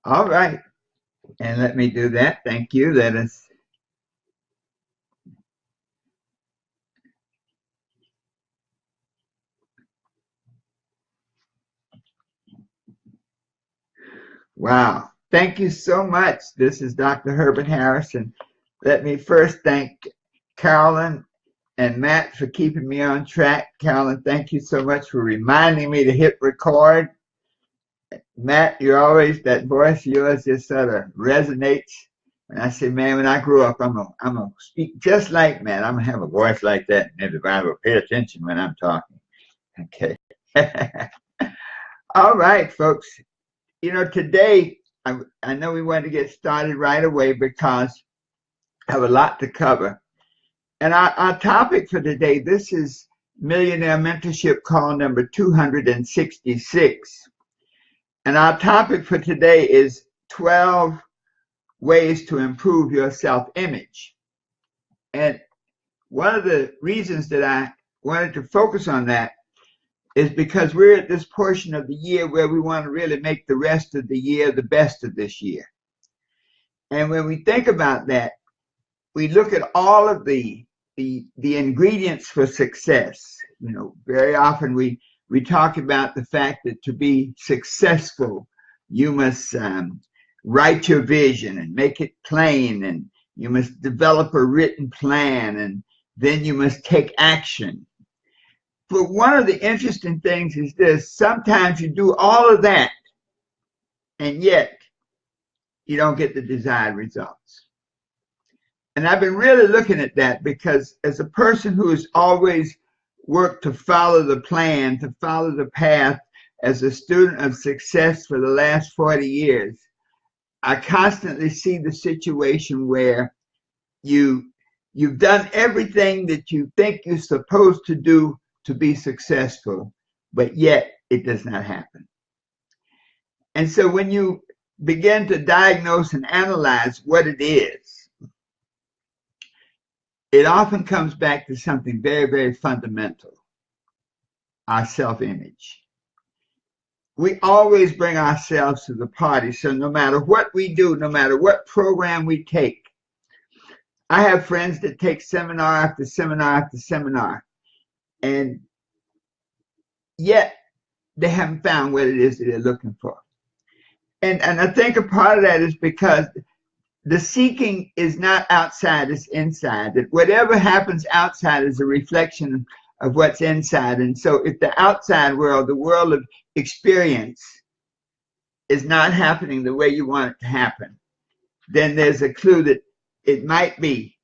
All right. And let me do that. Thank you. Let us. Wow. Thank you so much. This is Dr. Herbert Harrison. Let me first thank Carolyn and Matt for keeping me on track. Carolyn, thank you so much for reminding me to hit record. Matt, you're always, that voice of yours just sort of resonates. And I say, man, when I grow up, I'm gonna speak just like Matt. I'm gonna have a voice like that, and everybody will pay attention when I'm talking. Okay. All right, folks. Today I know we want to get started right away because I have a lot to cover. And our topic for today, this is Millionaire Mentorship call number 266. And our topic for today is 12 ways to improve your self-image. And one of the reasons that I wanted to focus on that is because we're at this portion of the year where we want to really make the rest of the year the best of this year. And when we think about that, we look at all of the ingredients for success. Very often we talk about the fact that to be successful, you must write your vision and make it plain, and you must develop a written plan, and then you must take action. But one of the interesting things is this: sometimes you do all of that, and yet you don't get the desired results. And I've been really looking at that because as a person who has always worked to follow the plan, to follow the path, as a student of success for the last 40 years, I constantly see the situation where you've done everything that you think you're supposed to do to be successful, but yet it does not happen. And so when you begin to diagnose and analyze what it is, it often comes back to something very, very fundamental: our self-image. We always bring ourselves to the party. So no matter what we do, no matter what program we take, I have friends that take seminar after seminar after seminar, and yet they haven't found what it is that they're looking for. And I think a part of that is because the seeking is not outside, it's inside. That whatever happens outside is a reflection of what's inside. And so if the outside world, the world of experience, is not happening the way you want it to happen, then there's a clue that it might be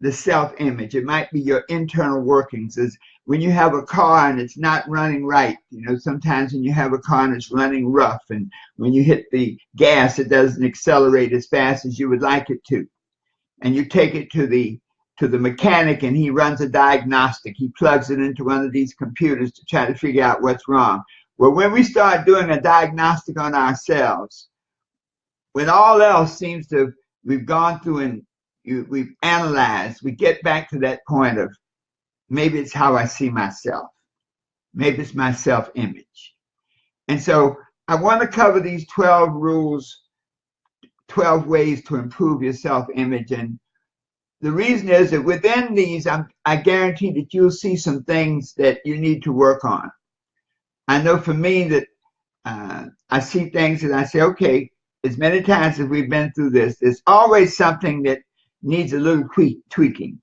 the self-image. It might be your internal workings. As when you have a car and it's not running right, sometimes when you have a car and it's running rough, and when you hit the gas, it doesn't accelerate as fast as you would like it to. And you take it to the mechanic, and he runs a diagnostic. He plugs it into one of these computers to try to figure out what's wrong. Well, when we start doing a diagnostic on ourselves, when all else seems to, we've gone through and we've analyzed, we get back to that point of maybe it's how I see myself. Maybe it's my self-image. And so I want to cover these 12 rules, 12 ways to improve your self-image. And the reason is that within these, I guarantee that you'll see some things that you need to work on. I know for me that I see things and I say, okay, as many times as we've been through this, there's always something that needs a little tweaking.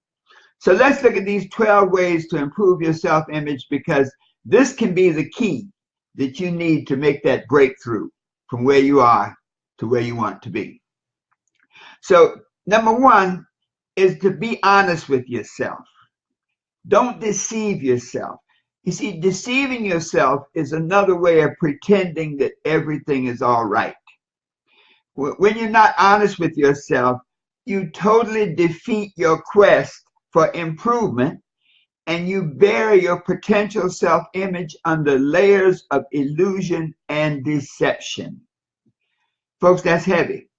So let's look at these 12 ways to improve your self-image, because this can be the key that you need to make that breakthrough from where you are to where you want to be. So number one is to be honest with yourself. Don't deceive yourself. You see, deceiving yourself is another way of pretending that everything is all right. When you're not honest with yourself, you totally defeat your quest for improvement, and you bury your potential self-image under layers of illusion and deception. Folks, that's heavy.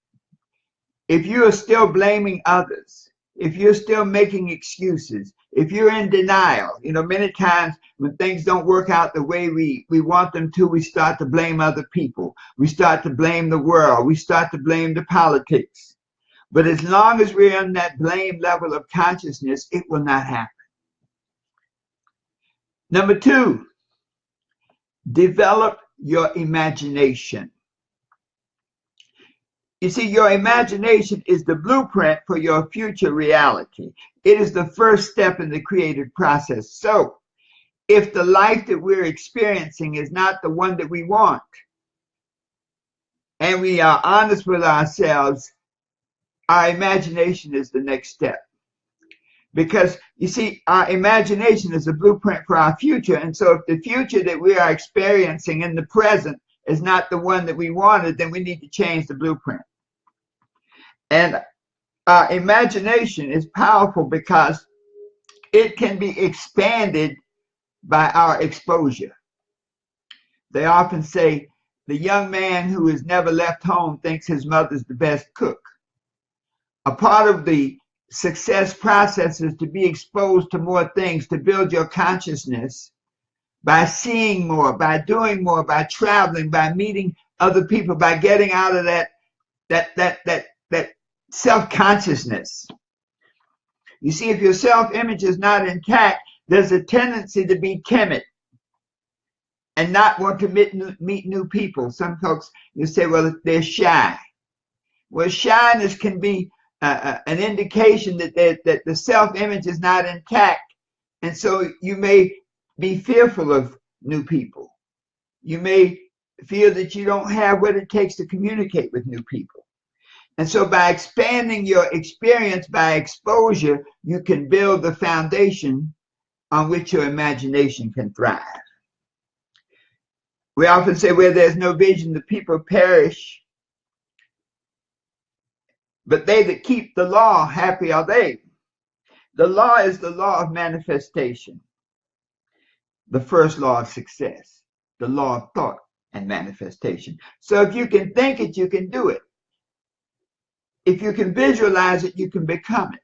If you are still blaming others, if you're still making excuses, if you're in denial, many times when things don't work out the way we want them to, we start to blame other people. We start to blame the world. We start to blame the politics. But as long as we're in that blame level of consciousness, it will not happen. Number 2, develop your imagination. You see, your imagination is the blueprint for your future reality. It is the first step in the creative process. So, if the life that we're experiencing is not the one that we want, and we are honest with ourselves, our imagination is the next step. Because, you see, our imagination is a blueprint for our future. And so if the future that we are experiencing in the present is not the one that we wanted, then we need to change the blueprint. And our imagination is powerful because it can be expanded by our exposure. They often say the young man who has never left home thinks his mother's the best cook. A part of the success process is to be exposed to more things, to build your consciousness by seeing more, by doing more, by traveling, by meeting other people, by getting out of that self-consciousness. You see, if your self-image is not intact, there's a tendency to be timid and not want to meet new people. Some folks, you say, well, they're shy. Well, shyness can be an indication that the self-image is not intact. And so you may be fearful of new people. You may feel that you don't have what it takes to communicate with new people. And so by expanding your experience by exposure, you can build the foundation on which your imagination can thrive. We often say where there's no vision, the people perish. But they that keep the law, happy are they. The law is the law of manifestation, the first law of success, the law of thought and manifestation. So if you can think it, you can do it. If you can visualize it, you can become it.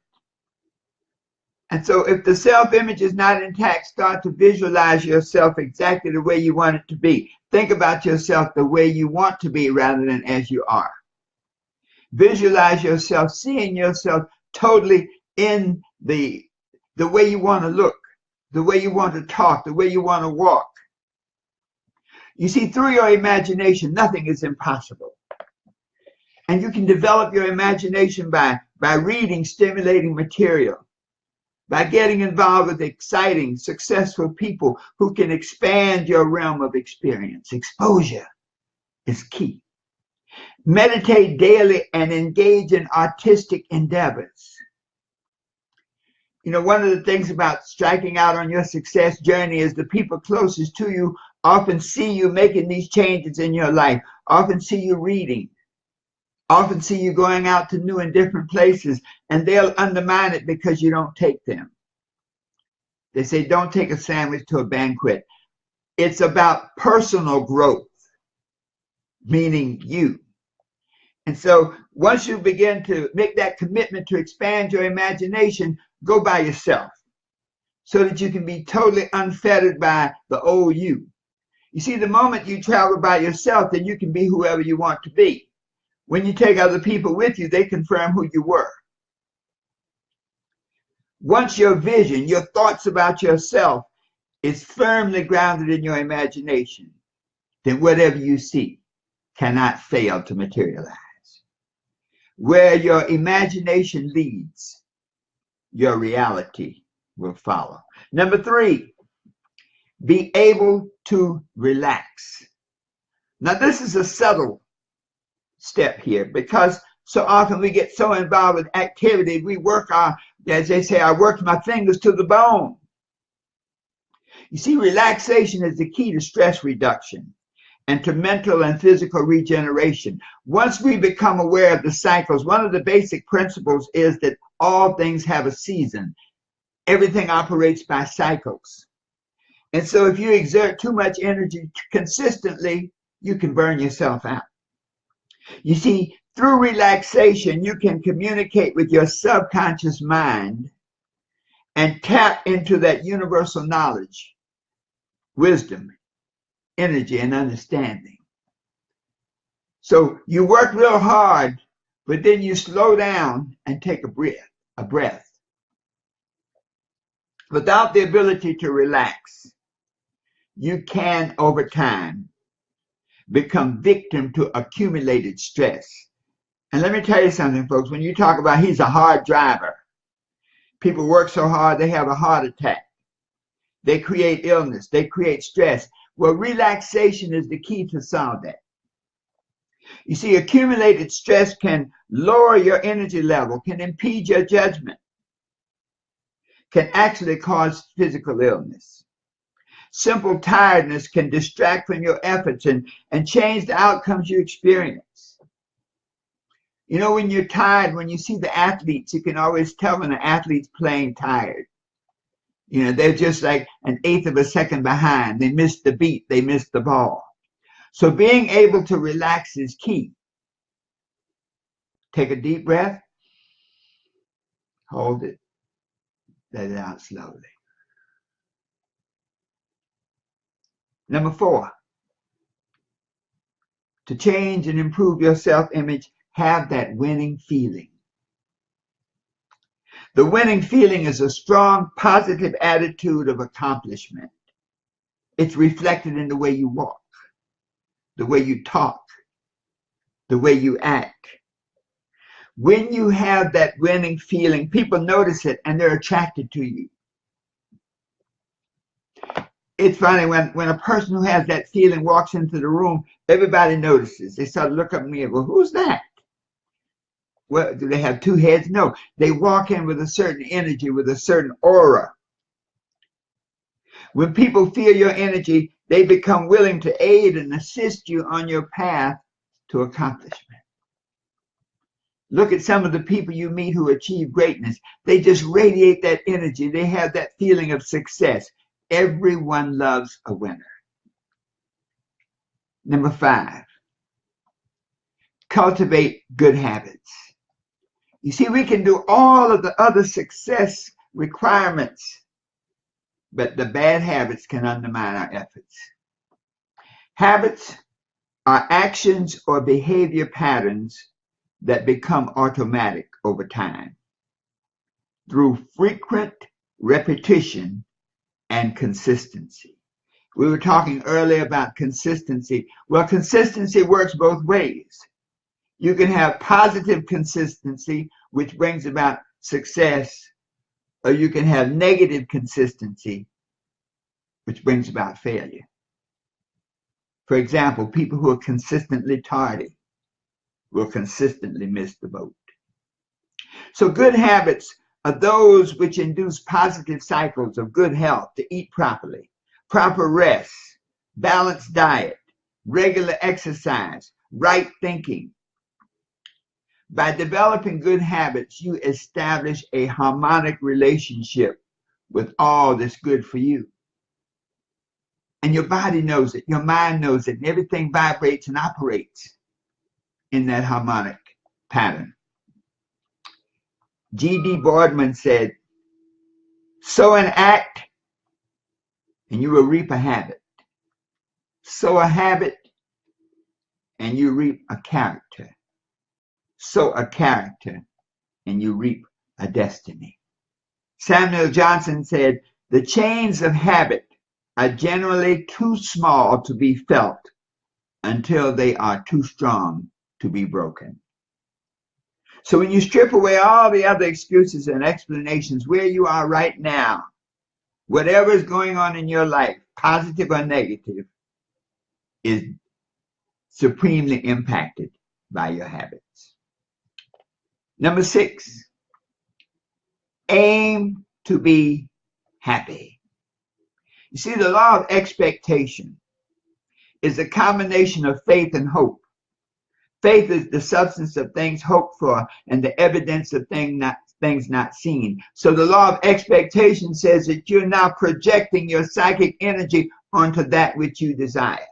And so if the self-image is not intact, start to visualize yourself exactly the way you want it to be. Think about yourself the way you want to be rather than as you are. Visualize yourself, seeing yourself totally in the way you want to look, the way you want to talk, the way you want to walk. You see, through your imagination, nothing is impossible. And you can develop your imagination by reading stimulating material, by getting involved with exciting, successful people who can expand your realm of experience. Exposure is key. Meditate daily and engage in artistic endeavors. One of the things about striking out on your success journey is the people closest to you often see you making these changes in your life, often see you reading, often see you going out to new and different places, and they'll undermine it because you don't take them. They say, don't take a sandwich to a banquet. It's about personal growth, meaning you. And so once you begin to make that commitment to expand your imagination, go by yourself so that you can be totally unfettered by the old you. You see, the moment you travel by yourself, then you can be whoever you want to be. When you take other people with you, they confirm who you were. Once your vision, your thoughts about yourself is firmly grounded in your imagination, then whatever you see cannot fail to materialize. Where your imagination leads, your reality will follow. Number 3, be able to relax. Now, this is a subtle step here because so often we get so involved with activity, we work as they say, I worked my fingers to the bone. You see, relaxation is the key to stress reduction and to mental and physical regeneration. Once we become aware of the cycles, one of the basic principles is that all things have a season. Everything operates by cycles. And so if you exert too much energy consistently, you can burn yourself out. You see, Through relaxation, you can communicate with your subconscious mind and tap into that universal knowledge, wisdom, energy, and understanding. So you work real hard, but then you slow down and take a breath. Without the ability to relax, you can, over time, become victim to accumulated stress. And let me tell you something, folks. When you talk about he's a hard driver, people work so hard they have a heart attack. They create illness. They create stress. Well, relaxation is the key to solve that. You see, accumulated stress can lower your energy level, can impede your judgment, can actually cause physical illness. Simple tiredness can distract from your efforts and change the outcomes you experience. You know, when you're tired, when you see the athletes, you can always tell when the athlete's playing tired. You know, they're just like an eighth of a second behind. They missed the beat. They missed the ball. So being able to relax is key. Take a deep breath. Hold it. Let it out slowly. Number 4, to change and improve your self-image, have that winning feeling. The winning feeling is a strong, positive attitude of accomplishment. It's reflected in the way you walk, the way you talk, the way you act. When you have that winning feeling, people notice it and they're attracted to you. It's funny, when a person who has that feeling walks into the room, everybody notices. They start to look up at me and go, who's that? Well, do they have 2 heads? No, they walk in with a certain energy, with a certain aura. When people feel your energy, they become willing to aid and assist you on your path to accomplishment. Look at some of the people you meet who achieve greatness. They just radiate that energy. They have that feeling of success. Everyone loves a winner. Number 5, cultivate good habits. You see, we can do all of the other success requirements, but the bad habits can undermine our efforts. Habits are actions or behavior patterns that become automatic over time through frequent repetition and consistency. We were talking earlier about consistency. Well, consistency works both ways. You can have positive consistency, which brings about success, or you can have negative consistency, which brings about failure. For example, people who are consistently tardy will consistently miss the boat. So good habits are those which induce positive cycles of good health, to eat properly, proper rest, balanced diet, regular exercise, right thinking. By developing good habits, you establish a harmonic relationship with all that's good for you. And your body knows it, your mind knows it, and everything vibrates and operates in that harmonic pattern. G.D. Boardman said, sow an act and you will reap a habit. Sow a habit and you reap a character. Sow a character and you reap a destiny. Samuel Johnson said, the chains of habit are generally too small to be felt until they are too strong to be broken. So when you strip away all the other excuses and explanations, where you are right now, whatever is going on in your life, positive or negative, is supremely impacted by your habits. Number 6, aim to be happy. You see, the law of expectation is a combination of faith and hope. Faith is the substance of things hoped for and the evidence of things not seen. So the law of expectation says that you're now projecting your psychic energy onto that which you desire.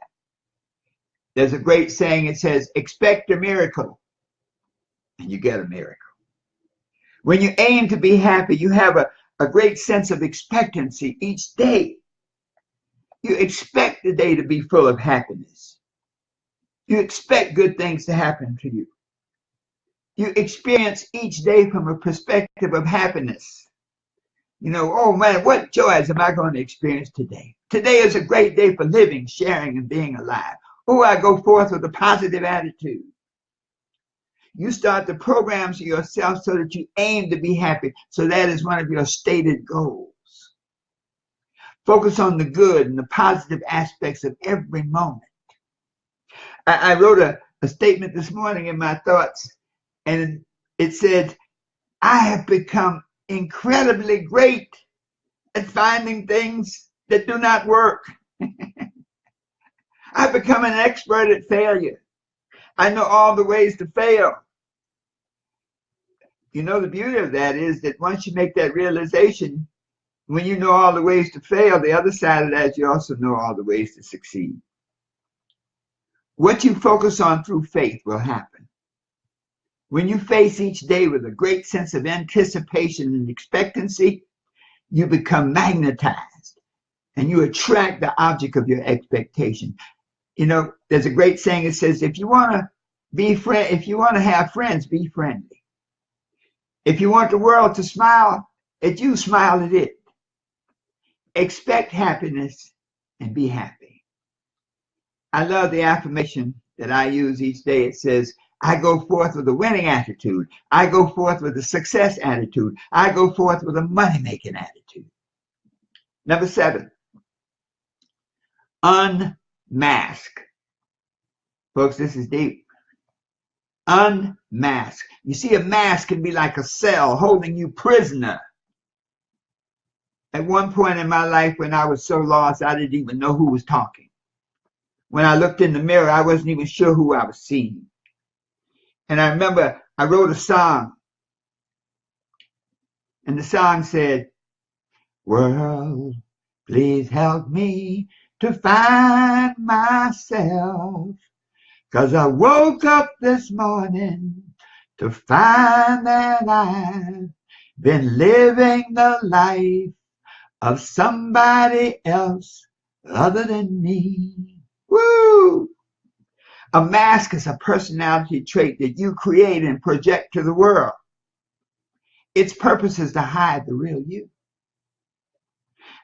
There's a great saying, it says, expect a miracle and you get a miracle. When you aim to be happy, you have a great sense of expectancy each day. You expect the day to be full of happiness. You expect good things to happen to you. You experience each day from a perspective of happiness. You know, oh man, what joys am I going to experience today? Today is a great day for living, sharing, and being alive. Oh, I go forth with a positive attitude. You start the programs of yourself so that you aim to be happy. So that is one of your stated goals. Focus on the good and the positive aspects of every moment. I wrote a statement this morning in my thoughts, and it said, I have become incredibly great at finding things that do not work. I've become an expert at failure. I know all the ways to fail. You know, the beauty of that is that once you make that realization, when you know all the ways to fail, the other side of that, you also know all the ways to succeed. What you focus on through faith will happen. When you face each day with a great sense of anticipation and expectancy, you become magnetized and you attract the object of your expectation. You know, there's a great saying that says, if you want to have friends, be friendly. If you want the world to smile at you, smile at it. Expect happiness and be happy. I love the affirmation that I use each day. It says, I go forth with a winning attitude. I go forth with a success attitude. I go forth with a money-making attitude. Number 7, unmask. Folks, this is deep. Unmask. You see, a mask can be like a cell holding you prisoner. At one point in my life when I was so lost, I didn't even know who was talking. When I looked in the mirror, I wasn't even sure who I was seeing. And I remember I wrote a song, and the song said, world, please help me to find myself, 'cause I woke up this morning to find that I've been living the life of somebody else other than me. Woo! A mask is a personality trait that you create and project to the world. Its purpose is to hide the real you.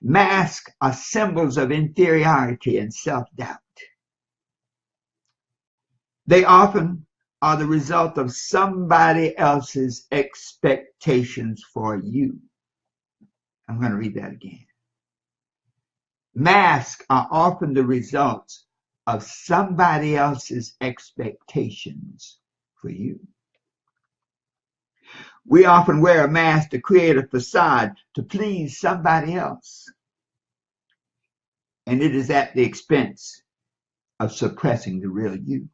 Masks are symbols of inferiority and self-doubt. They often are the result of somebody else's expectations for you. I'm going to read that again. Masks are often the results of somebody else's expectations for you. We often wear a mask to create a facade to please somebody else. And it is at the expense of suppressing the real you.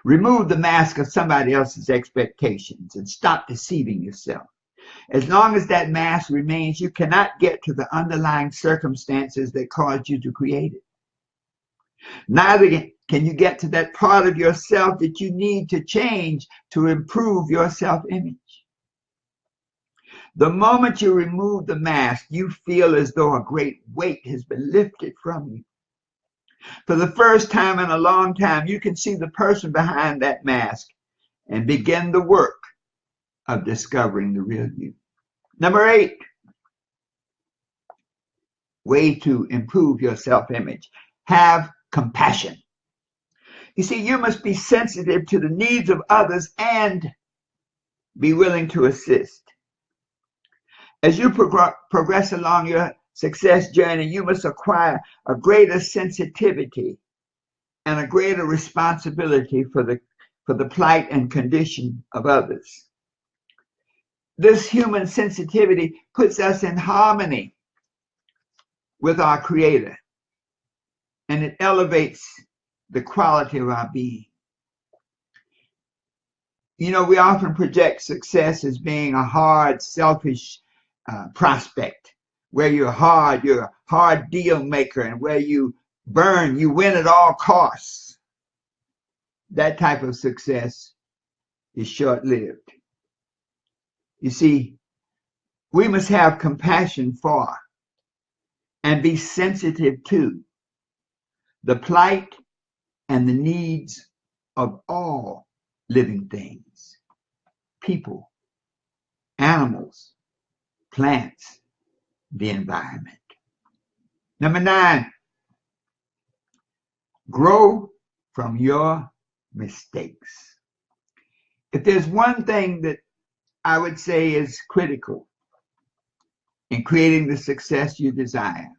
Remove the mask of somebody else's expectations and stop deceiving yourself. As long as that mask remains, you cannot get to the underlying circumstances that caused you to create it. Neither can you get to that part of yourself that you need to change to improve your self-image. The moment you remove the mask, you feel as though a great weight has been lifted from you. For the first time in a long time, you can see the person behind that mask and begin the work of discovering the real you. Number 8, way to improve your self-image. Have compassion. You see, you must be sensitive to the needs of others and be willing to assist. As you progress along your success journey, you must acquire a greater sensitivity and a greater responsibility for the plight and condition of others. This human sensitivity puts us in harmony with our Creator, and it elevates the quality of our being. You know, we often project success as being a hard, selfish prospect, where you're a hard deal maker, and where you win at all costs. That type of success is short-lived. You see, we must have compassion for and be sensitive to the plight and the needs of all living things, people, animals, plants, the environment. Number 9, grow from your mistakes. If there's one thing that I would say is critical in creating the success you desire,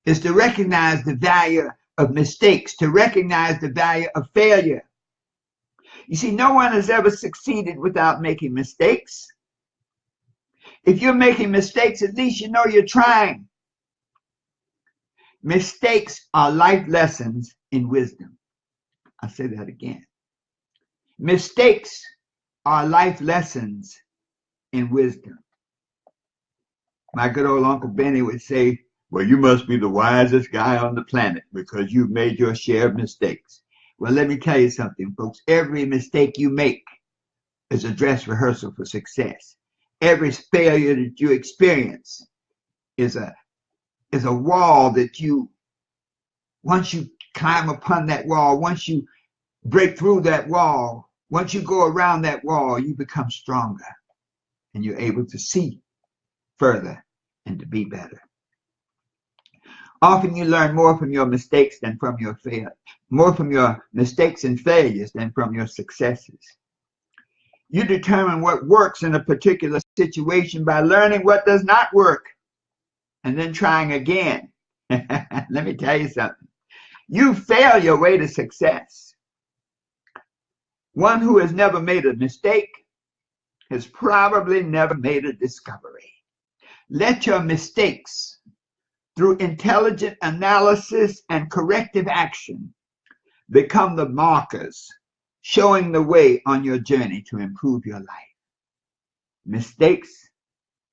is to recognize the value of mistakes, to recognize the value of failure. You see, no one has ever succeeded without making mistakes. If you're making mistakes, at least you know you're trying. Mistakes are life lessons in wisdom. I'll say that again. Mistakes are life lessons in wisdom. My good old Uncle Benny would say, well, you must be the wisest guy on the planet because you've made your share of mistakes. Well, let me tell you something, folks. Every mistake you make is a dress rehearsal for success. Every failure that you experience is a wall that once you climb upon that wall, once you break through that wall, once you go around that wall, you become stronger and you're able to see further and to be better. Often you learn more from your mistakes than from your more from your mistakes and failures than from your successes. You determine what works in a particular situation by learning what does not work and then trying again. Let me tell you something. You fail your way to success. One who has never made a mistake has probably never made a discovery. Let your mistakes, through intelligent analysis and corrective action, become the markers showing the way on your journey to improve your life. Mistakes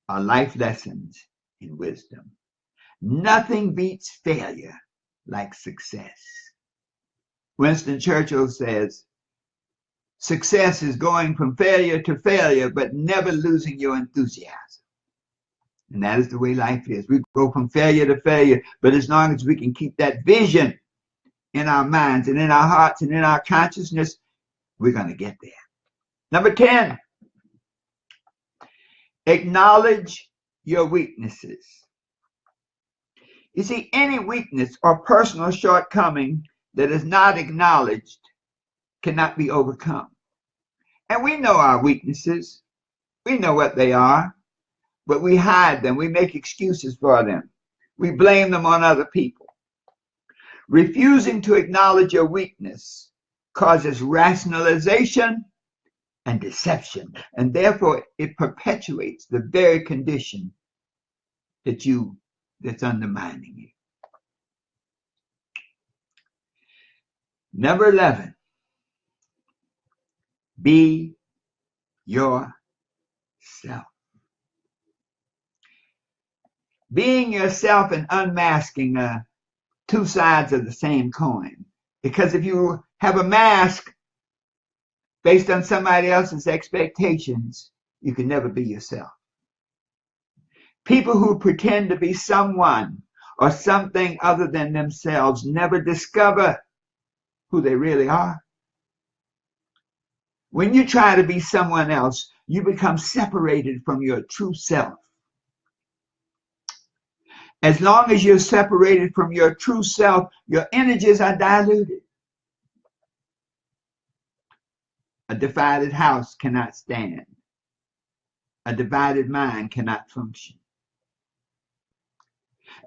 are life lessons in wisdom. Nothing beats failure like success. Winston Churchill says, success is going from failure to failure, but never losing your enthusiasm. And that is the way life is. We go from failure to failure, but as long as we can keep that vision in our minds and in our hearts and in our consciousness, we're going to get there. Number 10, acknowledge your weaknesses. You see, any weakness or personal shortcoming that is not acknowledged cannot be overcome. And we know our weaknesses. We know what they are, but we hide them. We make excuses for them. We blame them on other people. Refusing to acknowledge your weakness causes rationalization and deception, and therefore it perpetuates the very condition that's undermining you. Number 11, be yourself. Being yourself and unmasking are two sides of the same coin. Because if you have a mask based on somebody else's expectations, you can never be yourself. People who pretend to be someone or something other than themselves never discover who they really are. When you try to be someone else, you become separated from your true self. As long as you're separated from your true self, your energies are diluted. A divided house cannot stand. A divided mind cannot function.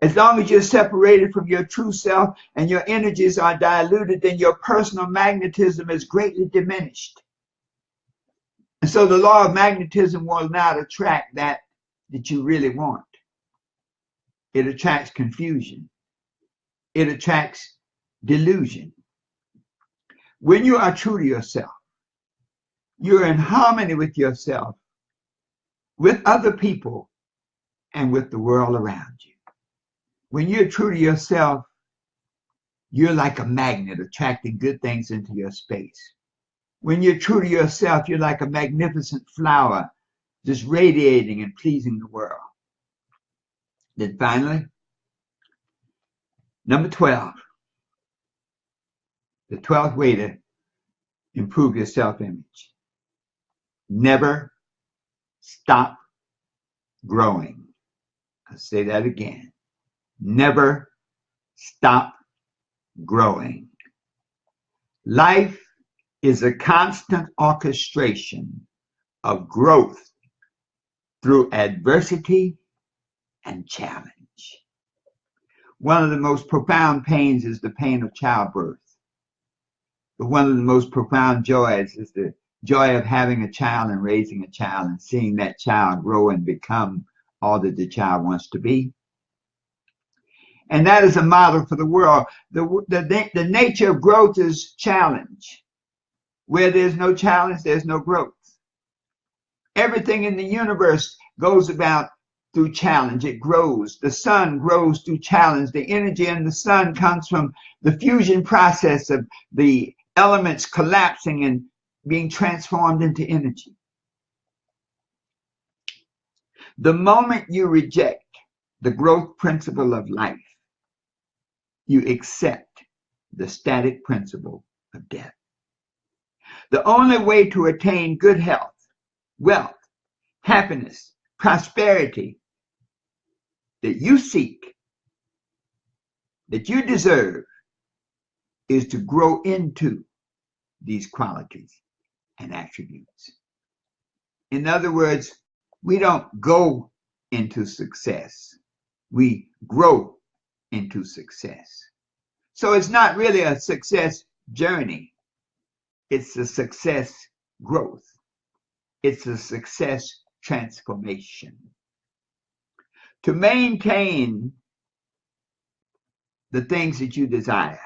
As long as you're separated from your true self and your energies are diluted, then your personal magnetism is greatly diminished. And so the law of magnetism will not attract that you really want. It attracts confusion. It attracts delusion. When you are true to yourself, you're in harmony with yourself, with other people, and with the world around you. When you're true to yourself, you're like a magnet attracting good things into your space. When you're true to yourself, you're like a magnificent flower, just radiating and pleasing the world. Then finally, number 12, the 12th way to improve your self-image. Never stop growing. I'll say that again. Never stop growing. Life is a constant orchestration of growth through adversity and challenge. One of the most profound pains is the pain of childbirth. But one of the most profound joys is the joy of having a child and raising a child and seeing that child grow and become all that the child wants to be. And that is a model for the world. The nature of growth is challenge. Where there's no challenge, there's no growth. Everything in the universe goes about through challenge. It grows. The sun grows through challenge. The energy in the sun comes from the fusion process of the elements collapsing and being transformed into energy. The moment you reject the growth principle of life, you accept the static principle of death. The only way to attain good health, wealth, happiness, prosperity that you seek, that you deserve, is to grow into these qualities and attributes. In other words, we don't go into success. We grow into success. So it's not really a success journey. It's a success growth. It's a success transformation. To maintain the things that you desire,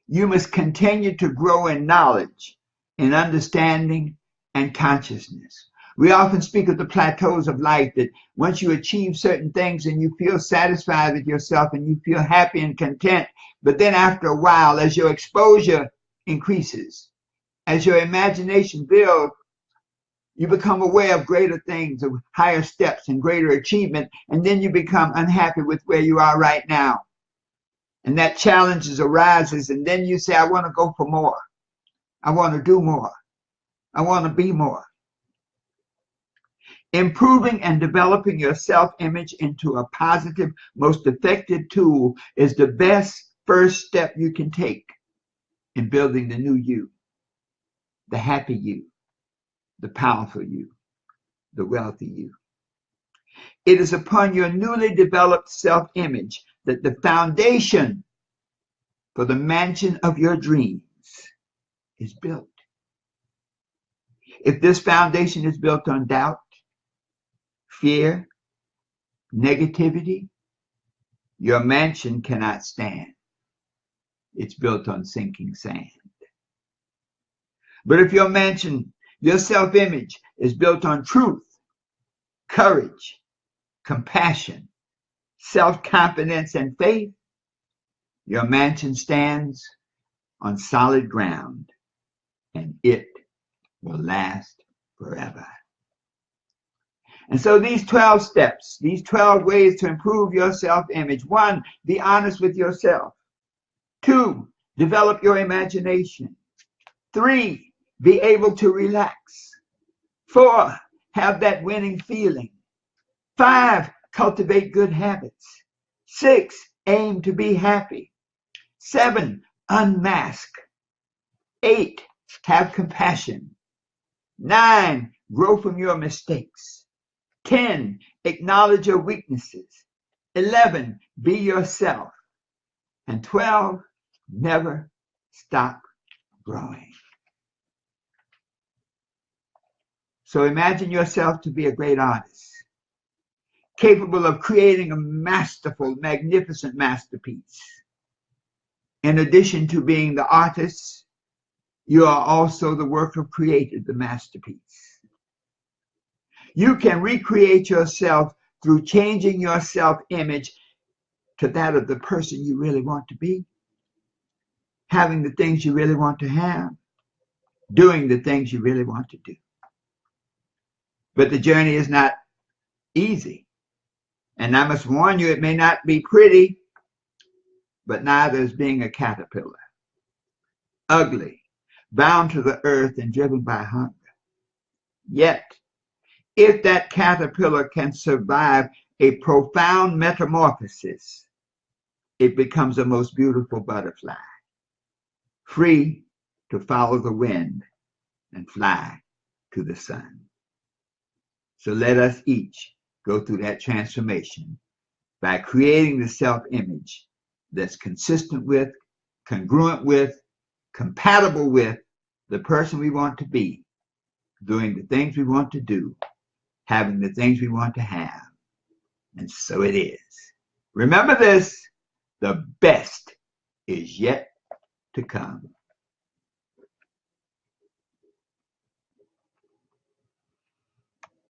you must continue to grow in knowledge, in understanding, and consciousness. We often speak of the plateaus of life, that once you achieve certain things and you feel satisfied with yourself and you feel happy and content, but then after a while, as your exposure increases, as your imagination builds, you become aware of greater things, of higher steps and greater achievement, and then you become unhappy with where you are right now. And that challenge arises, and then you say, I want to go for more. I want to do more. I want to be more. Improving and developing your self-image into a positive, most effective tool is the best first step you can take in building the new you, the happy you, the powerful you, the wealthy you. It is upon your newly developed self-image that the foundation for the mansion of your dreams is built. If this foundation is built on doubt, fear, negativity, your mansion cannot stand. It's built on sinking sand. But if your mansion, your self-image, is built on truth, courage, compassion, self-confidence, and faith, your mansion stands on solid ground, and it will last forever. And so these 12 steps, these 12 ways to improve your self-image. 1, be honest with yourself. 2, develop your imagination. 3, be able to relax. 4, have that winning feeling. 5, cultivate good habits. 6, aim to be happy. 7, unmask. 8, have compassion. 9, grow from your mistakes. 10, acknowledge your weaknesses. 11, be yourself. And 12, never stop growing. So imagine yourself to be a great artist, capable of creating a masterful, magnificent masterpiece. In addition to being the artist, you are also the work of creating the masterpiece. You can recreate yourself through changing your self-image to that of the person you really want to be, having the things you really want to have, doing the things you really want to do. But the journey is not easy. And I must warn you, it may not be pretty, but neither is being a caterpillar. Ugly, bound to the earth and driven by hunger. Yet, if that caterpillar can survive a profound metamorphosis, it becomes a most beautiful butterfly, free to follow the wind and fly to the sun. So let us each go through that transformation by creating the self-image that's consistent with, congruent with, compatible with the person we want to be, doing the things we want to do, having the things we want to have. And so it is. Remember this, the best is yet to come.